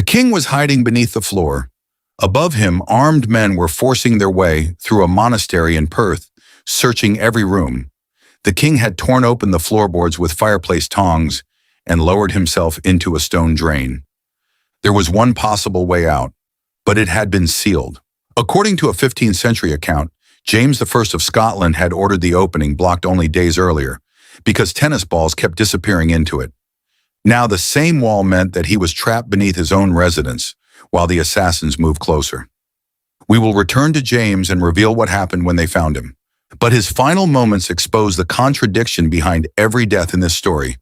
king was hiding beneath the floor. Above him, armed men were forcing their way through a monastery in Perth, searching every room. The king had torn open the floorboards with fireplace tongs and lowered himself into a stone drain. There was one possible way out, but it had been sealed. According to a 15th century account, James I of Scotland had ordered the opening blocked only days earlier, because tennis balls kept disappearing into it. Now the same wall meant that he was trapped beneath his own residence, while the assassins moved closer. We will return to James and reveal what happened when they found him. But his final moments expose the contradiction behind every death in this story.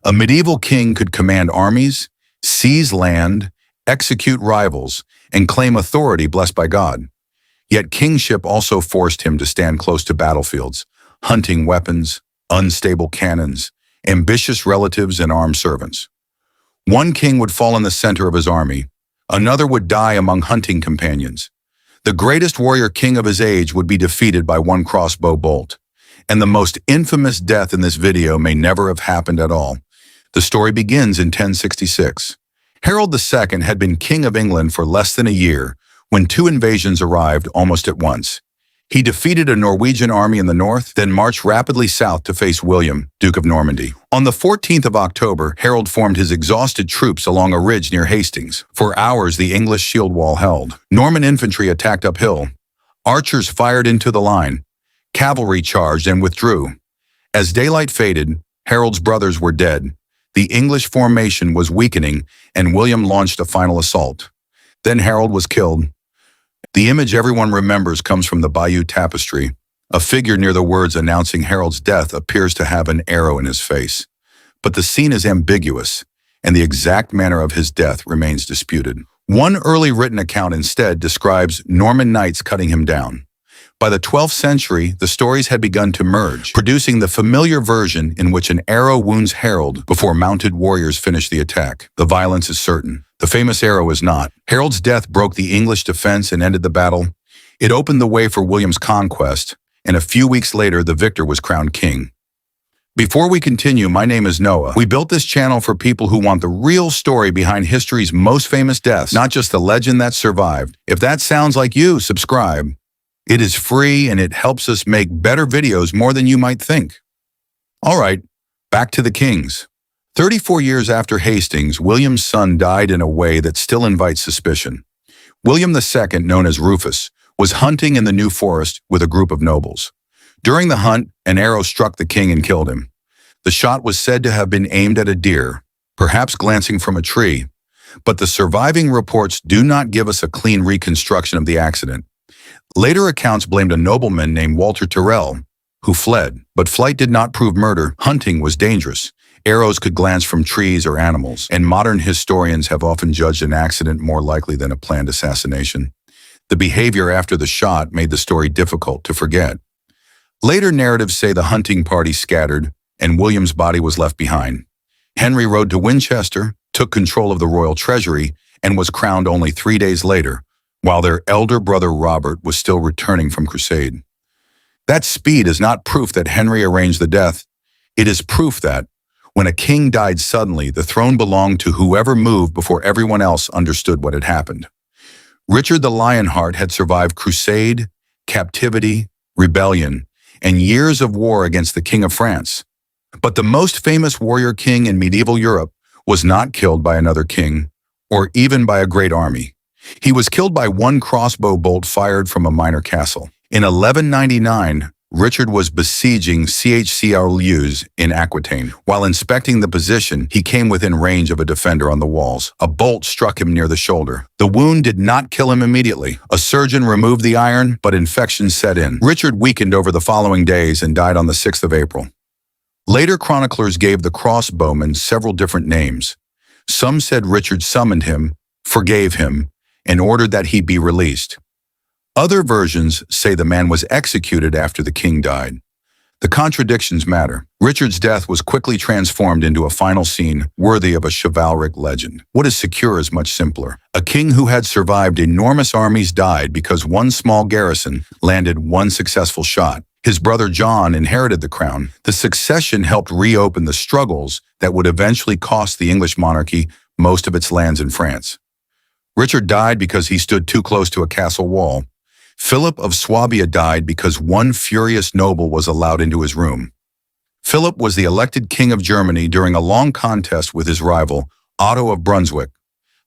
A medieval king could command armies, seize land, execute rivals, and claim authority blessed by God. Yet kingship also forced him to stand close to battlefields, hunting weapons, unstable cannons, ambitious relatives, and armed servants. One king would fall in the center of his army. Another would die among hunting companions. The greatest warrior king of his age would be defeated by one crossbow bolt. And the most infamous death in this video may never have happened at all. The story begins in 1066. Harold II had been king of England for less than a year when two invasions arrived almost at once. He defeated a Norwegian army in the north, then marched rapidly south to face William, Duke of Normandy. On the 14th of October, Harold formed his exhausted troops along a ridge near Hastings. For hours, the English shield wall held. Norman infantry attacked uphill. Archers fired into the line. Cavalry charged and withdrew. As daylight faded, Harold's brothers were dead. The English formation was weakening, and William launched a final assault. Then Harold was killed. The image everyone remembers comes from the Bayeux Tapestry. A figure near the words announcing Harold's death appears to have an arrow in his face. But the scene is ambiguous, and the exact manner of his death remains disputed. One early written account instead describes Norman knights cutting him down. By the 12th century, the stories had begun to merge, producing the familiar version in which an arrow wounds Harold before mounted warriors finish the attack. The violence is certain. The famous arrow is not. Harold's death broke the English defense and ended the battle. It opened the way for William's conquest, and a few weeks later, the victor was crowned king. Before we continue, my name is Noah. We built this channel for people who want the real story behind history's most famous deaths, not just the legend that survived. If that sounds like you, subscribe. It is free and it helps us make better videos more than you might think. All right, back to the kings. 34 years after Hastings, William's son died in a way that still invites suspicion. William II, known as Rufus, was hunting in the New Forest with a group of nobles. During the hunt, an arrow struck the king and killed him. The shot was said to have been aimed at a deer, perhaps glancing from a tree, but the surviving reports do not give us a clean reconstruction of the accident. Later accounts blamed a nobleman named Walter Tyrrell, who fled, but flight did not prove murder. Hunting was dangerous. Arrows could glance from trees or animals, and modern historians have often judged an accident more likely than a planned assassination. The behavior after the shot made the story difficult to forget. Later narratives say the hunting party scattered, and William's body was left behind. Henry rode to Winchester, took control of the royal treasury, and was crowned only 3 days later, while their elder brother Robert was still returning from crusade. That speed is not proof that Henry arranged the death. It is proof that, when a king died suddenly, the throne belonged to whoever moved before everyone else understood what had happened. Richard the Lionheart had survived crusade, captivity, rebellion, and years of war against the King of France. But the most famous warrior king in medieval Europe was not killed by another king, or even by a great army. He was killed by one crossbow bolt fired from a minor castle. In 1199, Richard was besieging Châteauneuf in Aquitaine. While inspecting the position, he came within range of a defender on the walls. A bolt struck him near the shoulder. The wound did not kill him immediately. A surgeon removed the iron, but infection set in. Richard weakened over the following days and died on the 6th of April. Later chroniclers gave the crossbowman several different names. Some said Richard summoned him, forgave him, and ordered that he be released. Other versions say the man was executed after the king died. The contradictions matter. Richard's death was quickly transformed into a final scene worthy of a chivalric legend. What is secure is much simpler. A king who had survived enormous armies died because one small garrison landed one successful shot. His brother John inherited the crown. The succession helped reopen the struggles that would eventually cost the English monarchy most of its lands in France. Richard died because he stood too close to a castle wall. Philip of Swabia died because one furious noble was allowed into his room. Philip was the elected king of Germany during a long contest with his rival, Otto of Brunswick.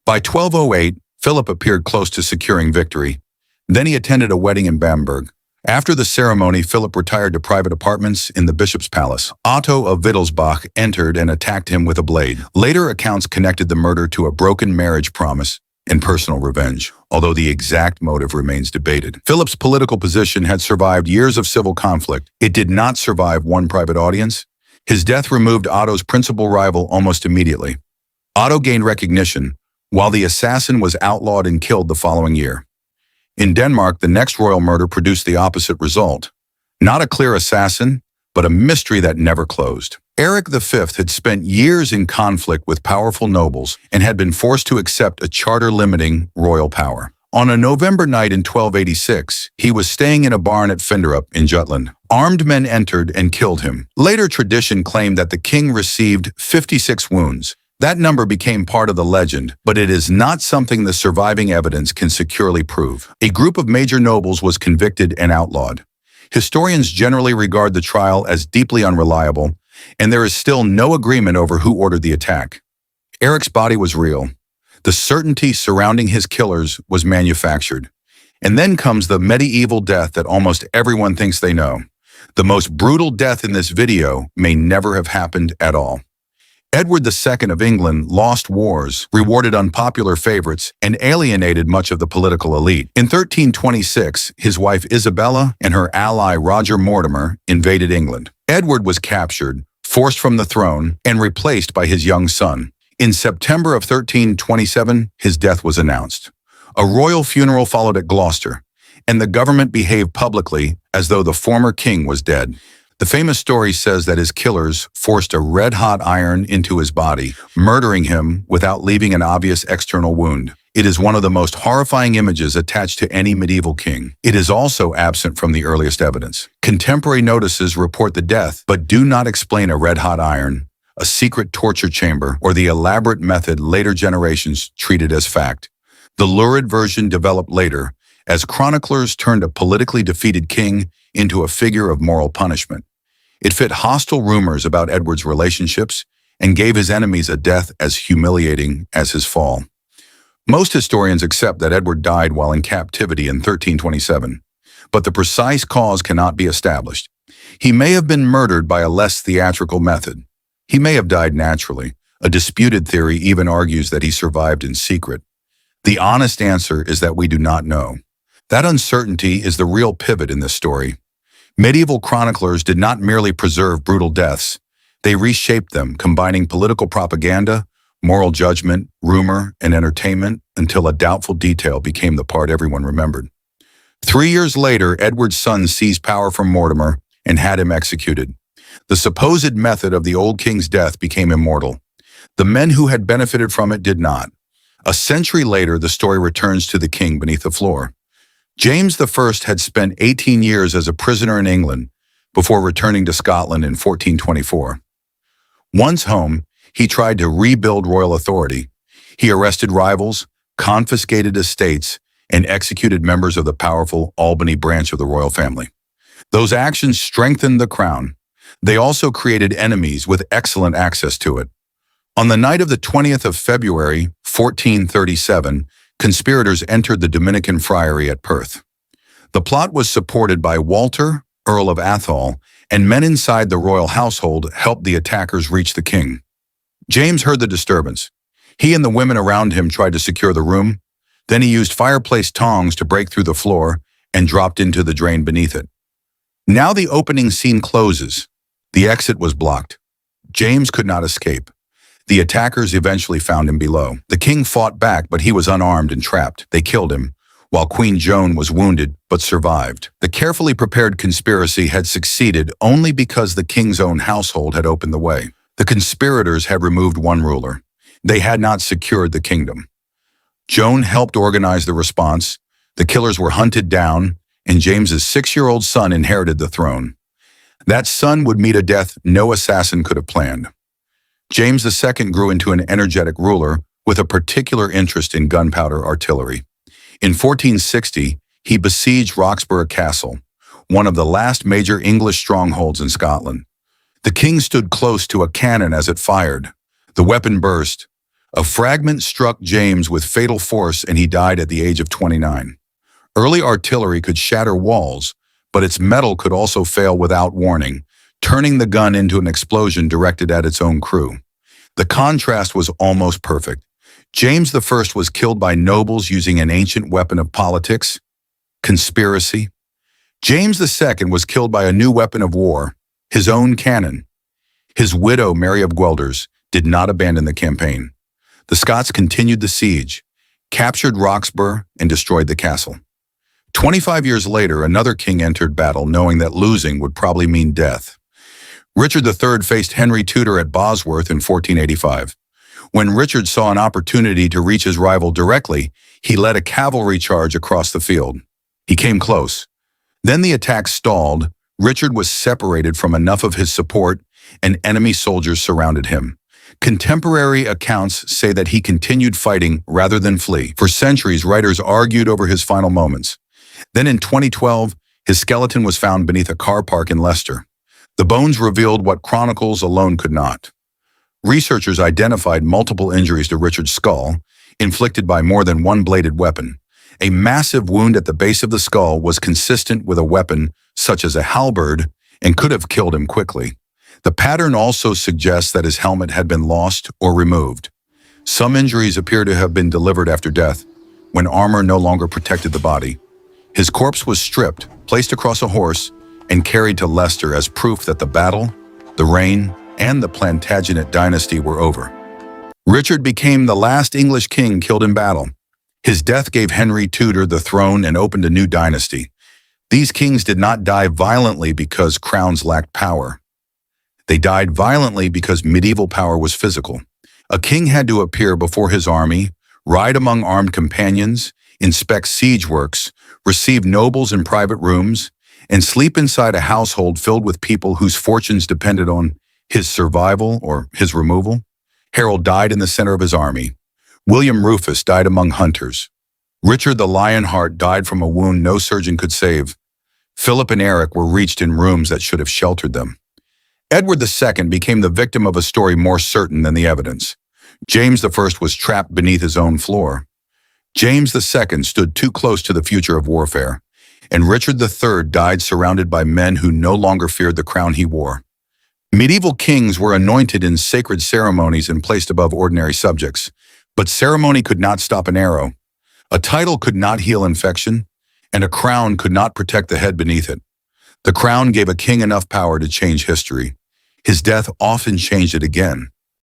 By 1208, Philip appeared close to securing victory. Then he attended a wedding in Bamberg. After the ceremony, Philip retired to private apartments in the bishop's palace. Otto of Wittelsbach entered and attacked him with a blade. Later accounts connected the murder to a broken marriage promise and personal revenge, although the exact motive remains debated. Philip's political position had survived years of civil conflict. It did not survive one private audience. His death removed Otto's principal rival almost immediately. Otto gained recognition, while the assassin was outlawed and killed the following year. In Denmark, the next royal murder produced the opposite result. Not a clear assassin, but a mystery that never closed. Eric V had spent years in conflict with powerful nobles and had been forced to accept a charter limiting royal power. On a November night in 1286, he was staying in a barn at Finderup in Jutland. Armed men entered and killed him. Later tradition claimed that the king received 56 wounds. That number became part of the legend, but it is not something the surviving evidence can securely prove. A group of major nobles was convicted and outlawed. Historians generally regard the trial as deeply unreliable, and there is still no agreement over who ordered the attack. Eric's body was real. The certainty surrounding his killers was manufactured. And then comes the medieval death that almost everyone thinks they know. The most brutal death in this video may never have happened at all. Edward II of England lost wars, rewarded unpopular favorites, and alienated much of the political elite. In 1326, his wife Isabella and her ally Roger Mortimer invaded England. Edward was captured, forced from the throne, and replaced by his young son. In September of 1327, his death was announced. A royal funeral followed at Gloucester, and the government behaved publicly as though the former king was dead. The famous story says that his killers forced a red-hot iron into his body, murdering him without leaving an obvious external wound. It is one of the most horrifying images attached to any medieval king. It is also absent from the earliest evidence. Contemporary notices report the death, but do not explain a red-hot iron, a secret torture chamber, or the elaborate method later generations treated as fact. The lurid version developed later, as chroniclers turned a politically defeated king into a figure of moral punishment. It fit hostile rumors about Edward's relationships and gave his enemies a death as humiliating as his fall. Most historians accept that Edward died while in captivity in 1327, but the precise cause cannot be established. He may have been murdered by a less theatrical method. He may have died naturally. A disputed theory even argues that he survived in secret. The honest answer is that we do not know. That uncertainty is the real pivot in this story. Medieval chroniclers did not merely preserve brutal deaths. They reshaped them, combining political propaganda, moral judgment, rumor, and entertainment until a doubtful detail became the part everyone remembered. 3 years later, Edward's son seized power from Mortimer and had him executed. The supposed method of the old king's death became immortal. The men who had benefited from it did not. A century later, the story returns to the king beneath the floor. James I had spent 18 years as a prisoner in England before returning to Scotland in 1424. Once home, he tried to rebuild royal authority. He arrested rivals, confiscated estates, and executed members of the powerful Albany branch of the royal family. Those actions strengthened the crown. They also created enemies with excellent access to it. On the night of the 20th of February, 1437, conspirators entered the Dominican friary at Perth. The plot was supported by Walter, Earl of Athol, and men inside the royal household helped the attackers reach the king. James heard the disturbance. He and the women around him tried to secure the room. Then he used fireplace tongs to break through the floor and dropped into the drain beneath it. Now the opening scene closes. The exit was blocked. James could not escape. The attackers eventually found him below. The king fought back, but he was unarmed and trapped. They killed him, while Queen Joan was wounded but survived. The carefully prepared conspiracy had succeeded only because the king's own household had opened the way. The conspirators had removed one ruler. They had not secured the kingdom. Joan helped organize the response. The killers were hunted down, and James's 6-year-old son inherited the throne. That son would meet a death no assassin could have planned. James II grew into an energetic ruler with a particular interest in gunpowder artillery. In 1460, he besieged Roxburgh Castle, one of the last major English strongholds in Scotland. The king stood close to a cannon as it fired. The weapon burst. A fragment struck James with fatal force and he died at the age of 29. Early artillery could shatter walls, but its metal could also fail without warning, turning the gun into an explosion directed at its own crew. The contrast was almost perfect. James I was killed by nobles using an ancient weapon of politics, conspiracy. James II was killed by a new weapon of war, his own cannon. His widow, Mary of Guelders, did not abandon the campaign. The Scots continued the siege, captured Roxburgh, and destroyed the castle. 25 years later, another king entered battle knowing that losing would probably mean death. Richard III faced Henry Tudor at Bosworth in 1485. When Richard saw an opportunity to reach his rival directly, he led a cavalry charge across the field. He came close. Then the attack stalled. Richard was separated from enough of his support, and enemy soldiers surrounded him. Contemporary accounts say that he continued fighting rather than flee. For centuries, writers argued over his final moments. Then in 2012, his skeleton was found beneath a car park in Leicester. The bones revealed what chronicles alone could not. Researchers identified multiple injuries to Richard's skull, inflicted by more than one bladed weapon. A massive wound at the base of the skull was consistent with a weapon such as a halberd and could have killed him quickly. The pattern also suggests that his helmet had been lost or removed. Some injuries appear to have been delivered after death, when armor no longer protected the body. His corpse was stripped, placed across a horse, and carried to Leicester as proof that the battle, the reign, and the Plantagenet dynasty were over. Richard became the last English king killed in battle. His death gave Henry Tudor the throne and opened a new dynasty. These kings did not die violently because crowns lacked power. They died violently because medieval power was physical. A king had to appear before his army, ride among armed companions, inspect siege works, receive nobles in private rooms, and sleep inside a household filled with people whose fortunes depended on his survival or his removal. Harold died in the center of his army. William Rufus died among hunters. Richard the Lionheart died from a wound no surgeon could save. Philip and Eric were reached in rooms that should have sheltered them. Edward II became the victim of a story more certain than the evidence. James I was trapped beneath his own floor. James II stood too close to the future of warfare, and Richard III died surrounded by men who no longer feared the crown he wore. Medieval kings were anointed in sacred ceremonies and placed above ordinary subjects, but ceremony could not stop an arrow. A title could not heal infection, and a crown could not protect the head beneath it. The crown gave a king enough power to change history. His death often changed it again.